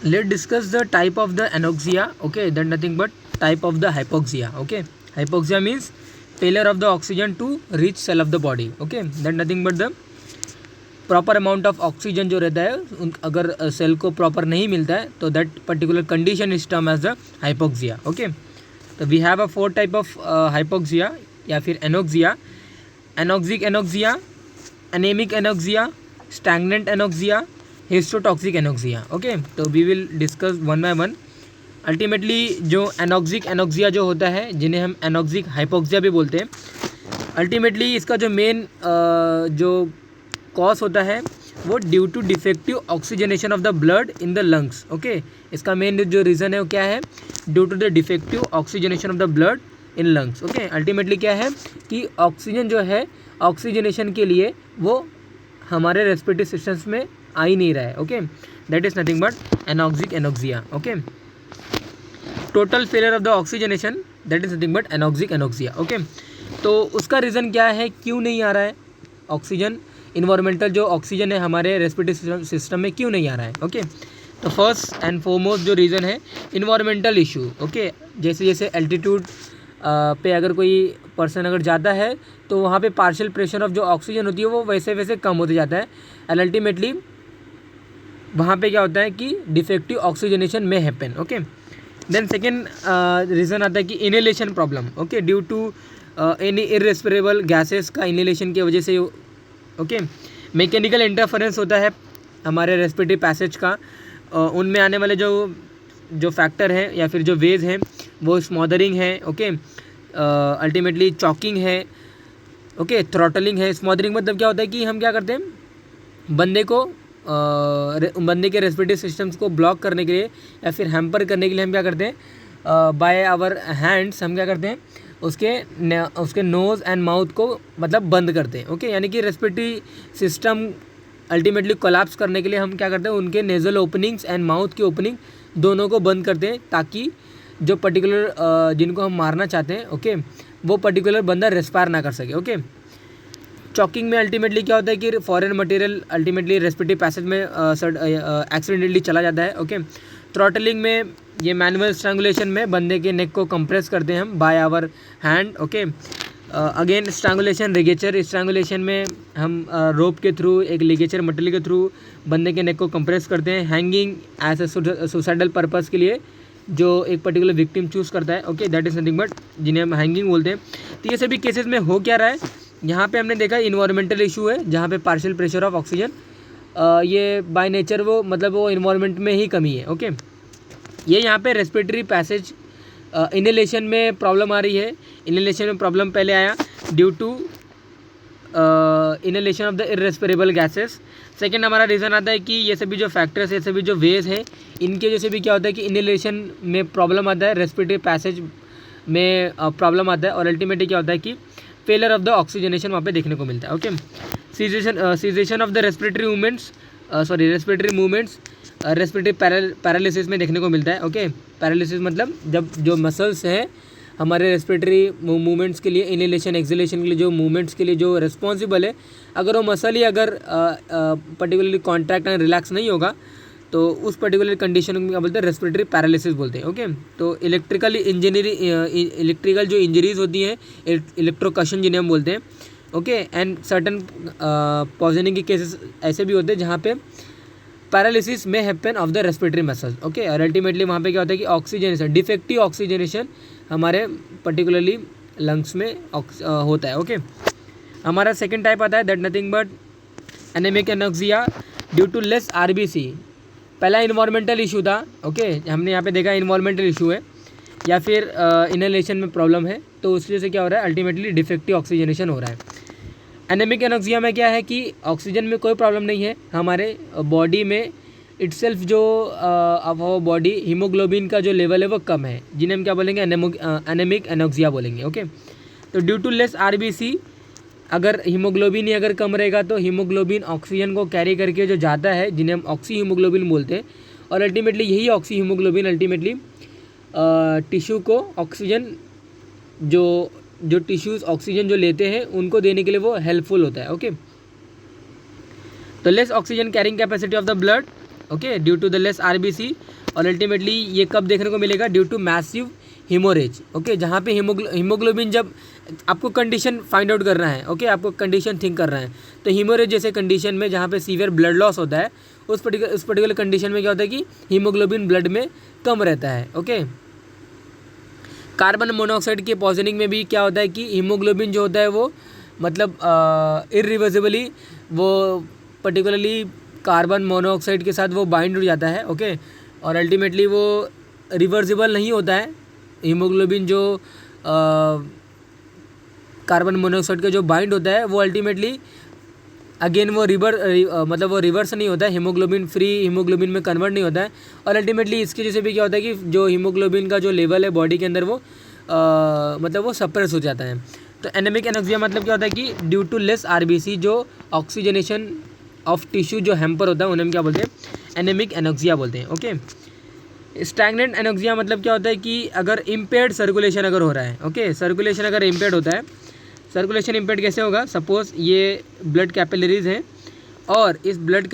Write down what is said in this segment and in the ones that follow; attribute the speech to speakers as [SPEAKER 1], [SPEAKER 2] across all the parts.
[SPEAKER 1] Let's discuss the type of the anoxia. Okay, that nothing but type of the hypoxia. Okay, hypoxia means failure of the oxygen to reach cell of the body. Okay, that nothing but the proper amount of oxygen जो रहता है अगर cell को proper नहीं मिलता है तो that particular condition is term as the hypoxia. Okay, तो we have a 4 type of hypoxia या फिर anoxia. Anoxic anoxia, anemic anoxia, stagnant anoxia, histotoxic anoxia. Okay, तो we will discuss one by one. Ultimately जो anoxic anoxia जो होता है, जिन्हें हम एनोक्सिक हाइपोक्सिया भी बोलते हैं, अल्टीमेटली इसका जो मेन जो कॉज होता है वो due to defective oxygenation of the blood in the lungs. Okay, इसका मेन जो रीज़न है वो क्या है? Due to the defective oxygenation of the blood in lungs. Okay, ultimately क्या है कि ऑक्सीजन जो है ऑक्सीजनेशन के लिए वो हमारे रेस्पिरेटरी सिस्टम्स में आ ही नहीं रहा है. Okay, that is nothing but anoxic anoxia. Okay, total failure of the oxygenation, that is nothing but anoxic anoxia. Okay, तो उसका रीज़न क्या है, क्यों नहीं आ रहा है ऑक्सीजन? इन्वायरमेंटल जो ऑक्सीजन है हमारे रेस्पिरेटरी सिस्टम में क्यों नहीं आ रहा है? ओके, तो फर्स्ट एंड फॉरमोस्ट जो रीज़न है इन्वायरमेंटल इशू. ओके, जैसे जैसे एल्टीट्यूड पे अगर कोई पर्सन अगर जाता है तो वहाँ पे पार्शियल प्रेशर ऑफ जो ऑक्सीजन होती है वो वैसे वैसे कम होते जाता है एंड अल्टीमेटली वहाँ पे क्या होता है कि डिफेक्टिव ऑक्सीजनेशन में happen. Okay, then second reason आता है कि inhalation problem. Okay, due to any irrespirable gases का इनहेलेशन की वजह से. ओके, मैकेनिकल इंटरफेरेंस होता है हमारे रेस्पिरेटरी पैसेज का. उनमें आने वाले जो फैक्टर है या फिर जो वेज हैं वो स्मॉदरिंग है. ओके, अल्टीमेटली चॉकिंग है. ओके, थ्रॉटलिंग है. स्मॉदरिंग मतलब क्या होता है कि हम क्या करते हैं, बंदे के रेस्पिरेटरी सिस्टम्स को ब्लॉक करने के लिए या फिर हैम्पर करने के लिए हम क्या करते हैं, बाय आवर हैंड्स हम क्या करते हैं, उसके नोज़ एंड माउथ को मतलब बंद करते हैं. ओके, यानी कि रेस्पिरेटरी सिस्टम अल्टीमेटली कोलैप्स करने के लिए हम क्या करते हैं, उनके नेज़ल ओपनिंग्स एंड माउथ की ओपनिंग दोनों को बंद करते हैं ताकि जो पर्टिकुलर जिनको हम मारना चाहते हैं, ओके, वो पर्टिकुलर बंदा रेस्पायर ना कर सके. ओके, चॉकिंग में अल्टीमेटली क्या होता है कि foreign material ultimately respiratory passage में एक्सीडेंटली चला जाता है. ओके, थ्रॉटलिंग में ये मैनुअल स्ट्रैंगुलेशन में बंदे के नेक को कंप्रेस करते हैं हम by our hand. Okay, again strangulation, ligature. Strangulation में हम रोप के थ्रू, एक लिगेचर मटेरियल के थ्रू बंदे के नेक को कंप्रेस करते हैं. Hanging as a suicidal purpose के लिए जो एक पर्टिकुलर विक्टिम चूज़ करता है. Okay, that is nothing but जिन्हें हम हैंगिंग बोलते हैं. तो ये सभी केसेस में हो क्या रहा है, यहाँ पे हमने देखा इन्वायरमेंटल इशू है जहाँ पे पार्शियल प्रेशर ऑफ ऑक्सीजन ये बाय नेचर वो मतलब वो इन्वायरमेंट में ही कमी है. ओके, ये यहाँ पे रेस्पिरेटरी पैसेज इनहेलेशन में प्रॉब्लम आ रही है. इनहेलेशन में प्रॉब्लम पहले आया due to inhalation of the irrespirable gases. Second हमारा रीज़न आता है कि ये सभी जो फैक्टर्स है, ये सभी जो वेज हैं, इनके वजह से भी क्या होता है कि इनहेलेशन में प्रॉब्लम आता है, रेस्पिरेटरी पैसेज में प्रॉब्लम आता है और अल्टीमेटली क्या होता है कि फेलियर ऑफ द ऑक्सीजनेशन वहाँ पे देखने को मिलता है. Okay, cessation of the respiratory movements respiratory paralysis में देखने को मिलता है. ओके, पैरालिसिस मतलब जब जो मसल्स हैं हमारे रेस्पिरेटरी मूवमेंट्स के लिए, इनहेलेशन एक्सहेलेशन के लिए जो मूवमेंट्स के लिए जो रिस्पॉन्सिबल है, अगर वो मसल ही अगर पर्टिकुलरली कॉन्ट्रैक्ट एंड रिलैक्स नहीं होगा तो उस पर्टिकुलर कंडीशन में क्या बोलते हैं, रेस्पिरेटरी पैरालिसिस बोलते हैं. ओके, तो इलेक्ट्रिकल जो इंजरीज होती हैं, इलेक्ट्रोकशन जिन्हें हम बोलते हैं. ओके, एंड सर्टन पॉइजनिंग के केसेस ऐसे भी होते हैं जहाँ पे पैरालिसिस में happen of the respiratory muscles. Okay, और अल्टीमेटली वहाँ पे क्या होता है कि ऑक्सीजनेशन, डिफेक्टिव ऑक्सीजनेशन हमारे पर्टिकुलरली लंग्स में होता है. ओके, हमारा सेकेंड टाइप आता है that nothing but anaemic anoxia due to less RBC. पहला इन्वायरमेंटल इशू था. ओके, हमने यहाँ पे देखा इन्वायरमेंटल इशू है या फिर इनहेलेशन में प्रॉब्लम है, तो उस वजह से क्या हो रहा है, अल्टीमेटली डिफेक्टिव ऑक्सीजनेशन हो रहा है. एनेमिक एनोक्सिया में क्या है कि ऑक्सीजन में कोई प्रॉब्लम नहीं है, हमारे बॉडी में इटसेल्फ जो बॉडी हीमोग्लोबिन का जो लेवल है वो कम है, जिन्हें हम क्या बोलेंगे, एनेमिक एनोक्सिया बोलेंगे. ओके, तो ड्यू टू लेस आरबीसी, अगर हीमोग्लोबिन ही अगर कम रहेगा तो हीमोग्लोबिन ऑक्सीजन को कैरी करके जो जाता है, जिन्हें हम ऑक्सी हीमोग्लोबिन बोलते हैं, और अल्टीमेटली यही ऑक्सी हीमोग्लोबिन अल्टीमेटली टिश्यू को ऑक्सीजन जो टिश्यूज़ ऑक्सीजन जो लेते हैं उनको देने के लिए वो हेल्पफुल होता है. ओके, तो less oxygen carrying capacity of the blood. Okay, due to the less RBC. और अल्टीमेटली ये कब देखने को मिलेगा? Due to massive haemorrhage. Okay, जहाँ पे हीमोग्लोबिन, जब आपको कंडीशन फाइंड आउट करना है, ओके, आपको कंडीशन थिंक करना है, तो हीमोरेज जैसे कंडीशन में जहाँ पे सीवियर ब्लड लॉस होता है, उस पर्टिकुलर कंडीशन में क्या होता है कि हीमोग्लोबिन ब्लड में कम रहता है। ओके, कार्बन मोनोऑक्साइड के पॉइजनिंग में भी क्या होता है कि हीमोग्लोबिन जो होता है वो मतलब इरिवर्सिबली वो पर्टिकुलरली कार्बन मोनोऑक्साइड के साथ वो बाइंड हो जाता है। ओके, और अल्टीमेटली वो रिवर्सिबल नहीं होता है। हीमोग्लोबिन जो कार्बन मोनोऑक्साइड का जो बाइंड होता है वो अल्टीमेटली अगेन वो मतलब वो रिवर्स नहीं होता है, हीमोग्लोबिन फ्री हीमोग्लोबिन में कन्वर्ट नहीं होता है। और अल्टीमेटली इसकी वजह से भी क्या होता है कि जो हीमोग्लोबिन का जो लेवल है बॉडी के अंदर वो मतलब वो सप्रेस हो जाता है। तो एनेमिक एनोक्सिया मतलब क्या होता है कि ड्यू टू लेस आरबीसी, जो ऑक्सीजनेशन ऑफ टिश्यू जो हैम्पर होता है उन्हें हम क्या बोलते हैं? एनेमिक एनोक्सिया बोलते हैं। ओके, स्टैग्नेंट एनोक्सिया मतलब क्या होता है कि अगर इम्पेयर्ड सर्कुलेशन अगर हो रहा है, ओके, सर्कुलेशन अगर इम्पेयर्ड होता है, सर्कुलेशन इम्पेयर्ड कैसे होगा? सपोज ये ब्लड कैपिलरीज हैं और इस ब्लड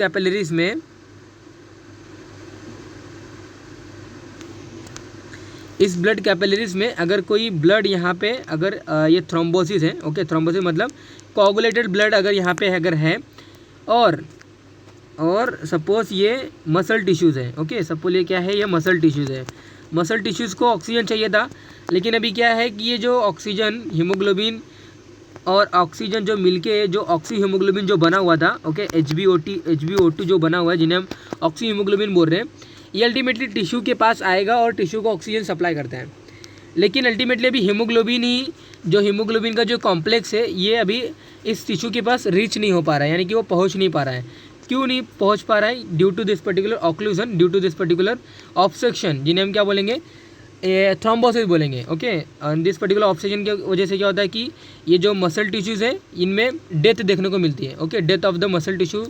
[SPEAKER 1] कैपिलरीज में अगर कोई ब्लड यहाँ पे अगर ये थ्रोम्बोसिस है, ओके, थ्रोम्बोसिस मतलब कोआगुलेटेड ब्लड अगर यहाँ पे अगर है और सपोज ये मसल टिश्यूज़ है, ओके, सपोज ये क्या है? ये मसल टिश्यूज़ है। मसल टिश्यूज़ को ऑक्सीजन चाहिए था, लेकिन अभी क्या है कि ये जो ऑक्सीजन हीमोग्लोबिन और ऑक्सीजन जो मिलके जो ऑक्सी हीमोग्लोबिन जो बना हुआ था, ओके, HbO2 जो बना हुआ है जिन्हें हम ऑक्सी हीमोग्लोबिन बोल रहे हैं, ये अल्टीमेटली टिश्यू के पास आएगा और टिश्यू को ऑक्सीजन सप्लाई करता है। लेकिन अल्टीमेटली अभी हीमोग्लोबिन का जो कॉम्प्लेक्स है ये अभी इस टिश्यू के पास रीच नहीं हो पा रहा है, यानी कि वो पहुँच नहीं पा रहा है। क्यों नहीं पहुँच पा रहा है? Due to this particular occlusion, due to this particular obstruction, जिन्हें हम क्या बोलेंगे? थ्रोम्बोसिस बोलेंगे। ओके, दिस पर्टिकुलर ऑब्स्ट्रक्शन की वजह से क्या होता है कि ये जो मसल टिश्यूज़ है इनमें डेथ देखने को मिलती है। Okay, death of the muscle tissue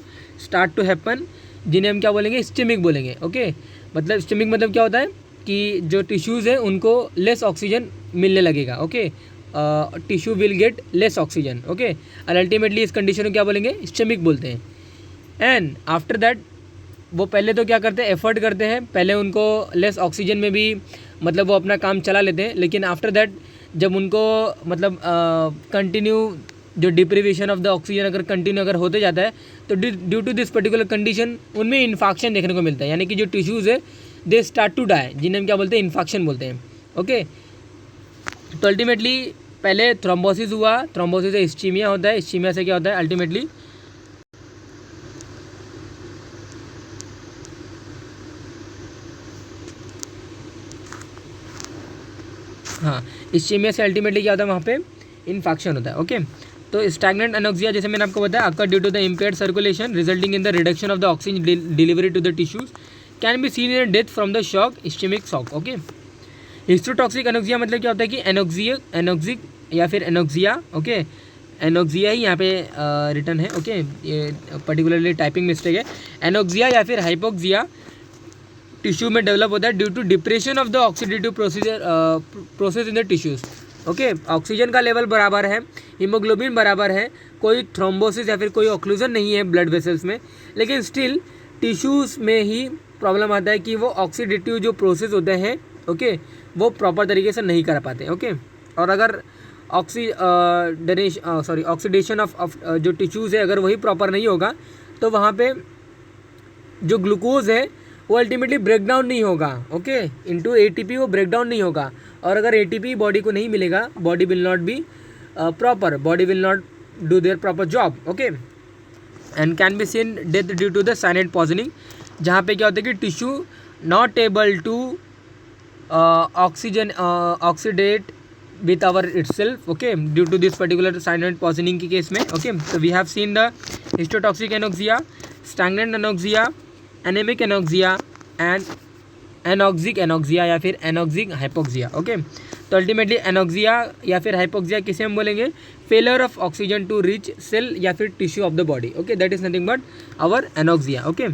[SPEAKER 1] start to happen, जिन्हें हम क्या बोलेंगे? इस्केमिक बोलेंगे। ओके, मतलब इस्केमिक मतलब क्या होता है कि जो टिश्यूज़ है उनको लेस ऑक्सीजन मिलने लगेगा। Okay, tissue will get less oxygen. Okay, और अल्टीमेटली इस कंडीशन को क्या बोलेंगे? इस्केमिक बोलते हैं। एंड आफ्टर दैट वो पहले तो क्या करते हैं? एफर्ट करते हैं, पहले उनको लेस ऑक्सीजन में भी मतलब वो अपना काम चला लेते हैं, लेकिन आफ्टर दैट जब उनको मतलब कंटिन्यू जो डिप्रीवेशन ऑफ द ऑक्सीजन अगर कंटिन्यू अगर होते जाता है तो due to this particular condition उनमें इन्फेक्शन देखने को मिलता है, यानी कि जो टिश्यूज़ है दे स्टार्ट टू डाई, जिन्हें हम क्या बोलते हैं? इन्फेक्शन बोलते हैं। ओके, तो अल्टीमेटली पहले थ्रोम्बोसिस हुआ, थ्रोम्बोसिस से इस्कीमिया होता है, इस्कीमिया से क्या होता है? अल्टीमेटली हाँ, इस्कीमिया से अल्टीमेटली क्या होता है? वहाँ पे इन्फेक्शन होता है। ओके, तो स्टैग्नेंट एनोक्सिया जैसे मैंने आपको बताया occur due to the impaired circulation resulting in the reduction of the oxygen delivery to the tissues can be seen in death from the shock, ischemic shock. Okay, histotoxic anoxia मतलब क्या होता है कि anoxic या फिर anoxia, okay, anoxia ही यहाँ पे return है। ओके, ये पर्टिकुलरली टाइपिंग मिस्टेक है। एनोक्सिया या फिर हाइपोक्सिया टिश्यू में डेवलप होता है due to depression of the oxidative process in the tissues. Okay, oxygen का लेवल बराबर है, हीमोग्लोबिन बराबर है, कोई थ्रोम्बोसिस या फिर कोई ऑक्लूजन नहीं है ब्लड वेसल्स में, लेकिन स्टिल टिश्यूज़ में ही प्रॉब्लम आता है कि वो ऑक्सीडेटिव जो प्रोसेस होते हैं, ओके, वो प्रॉपर तरीके से नहीं कर पाते। ओके, और अगर ऑक्सीडेशन ऑफ जो टिश्यूज़ है अगर वही प्रॉपर नहीं होगा तो वहाँ पे जो ग्लूकोज है वो अल्टीमेटली ब्रेक डाउन नहीं होगा। ओके, इनटू एटीपी वो ब्रेक डाउन नहीं होगा, और अगर एटीपी बॉडी को नहीं मिलेगा body will not be proper, body will not do their proper job. Okay, and can be seen death due to the cyanide poisoning, जहाँ पे क्या होता है कि tissue not able to oxidate with our itself, okay, due to this particular cyanide poisoning के case में। okay, so we have seen the histotoxic anoxia, stagnant anoxia, anemic anoxia and anoxic anoxia या फिर anoxic hypoxia। okay, तो ultimately anoxia या फिर hypoxia किसे हम बोलेंगे? Failure of oxygen to reach cell या फिर tissue of the body. Okay, that is nothing but our anoxia. Okay,